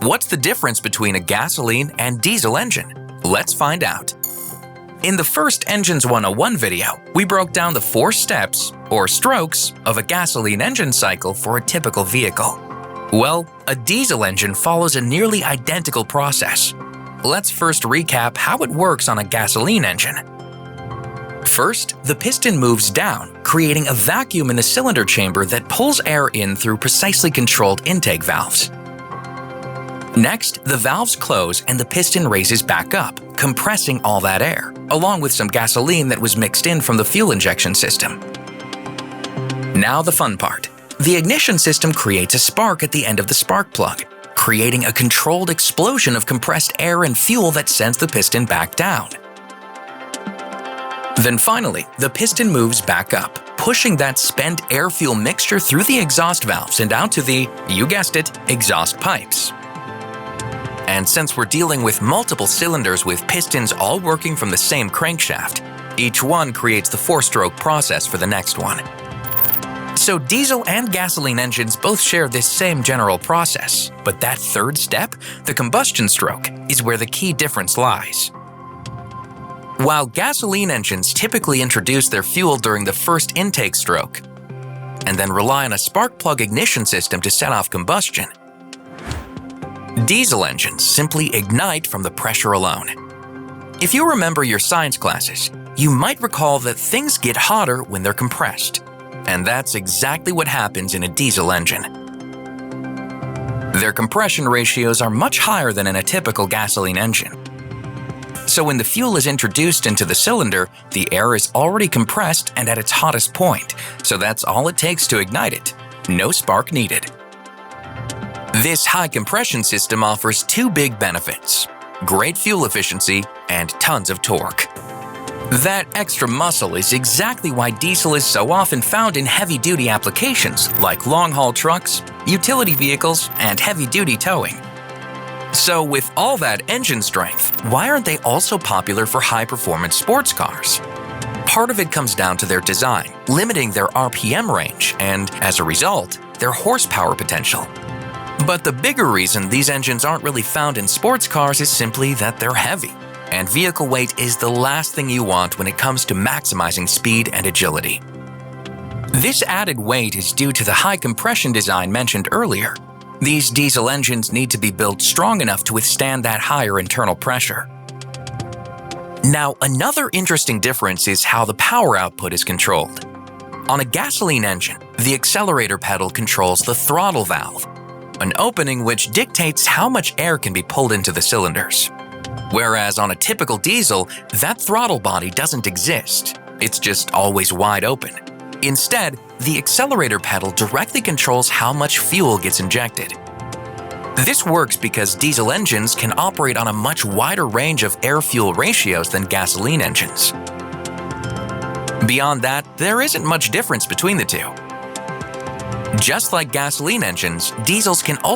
What's the difference between a gasoline and diesel engine? Let's find out. In the first Engines 101 video, we broke down the 4 steps, or strokes, of a gasoline engine cycle for a typical vehicle. Well, a diesel engine follows a nearly identical process. Let's first recap how it works on a gasoline engine. First, the piston moves down, creating a vacuum in the cylinder chamber that pulls air in through precisely controlled intake valves. Next, the valves close and the piston raises back up, compressing all that air, along with some gasoline that was mixed in from the fuel injection system. Now the fun part. The ignition system creates a spark at the end of the spark plug, creating a controlled explosion of compressed air and fuel that sends the piston back down. Then finally, the piston moves back up, pushing that spent air-fuel mixture through the exhaust valves and out to the, you guessed it, exhaust pipes. And since we're dealing with multiple cylinders with pistons all working from the same crankshaft, each one creates the 4-stroke process for the next one. So diesel and gasoline engines both share this same general process, but that 3rd step, the combustion stroke, is where the key difference lies. While gasoline engines typically introduce their fuel during the first intake stroke, and then rely on a spark plug ignition system to set off combustion, diesel engines simply ignite from the pressure alone. If you remember your science classes, you might recall that things get hotter when they're compressed. And that's exactly what happens in a diesel engine. Their compression ratios are much higher than in a typical gasoline engine. So when the fuel is introduced into the cylinder, the air is already compressed and at its hottest point, so that's all it takes to ignite it. No spark needed. This high compression system offers 2 big benefits: great fuel efficiency and tons of torque. That extra muscle is exactly why diesel is so often found in heavy-duty applications like long-haul trucks, utility vehicles, and heavy-duty towing. So with all that engine strength, why aren't they also popular for high-performance sports cars? Part of it comes down to their design, limiting their RPM range and, as a result, their horsepower potential. But the bigger reason these engines aren't really found in sports cars is simply that they're heavy. And vehicle weight is the last thing you want when it comes to maximizing speed and agility. This added weight is due to the high compression design mentioned earlier. These diesel engines need to be built strong enough to withstand that higher internal pressure. Now, another interesting difference is how the power output is controlled. On a gasoline engine, the accelerator pedal controls the throttle valve, an opening which dictates how much air can be pulled into the cylinders. Whereas on a typical diesel, that throttle body doesn't exist. It's just always wide open. Instead, the accelerator pedal directly controls how much fuel gets injected. This works because diesel engines can operate on a much wider range of air-fuel ratios than gasoline engines. Beyond that, there isn't much difference between the two. Just like gasoline engines, diesels can also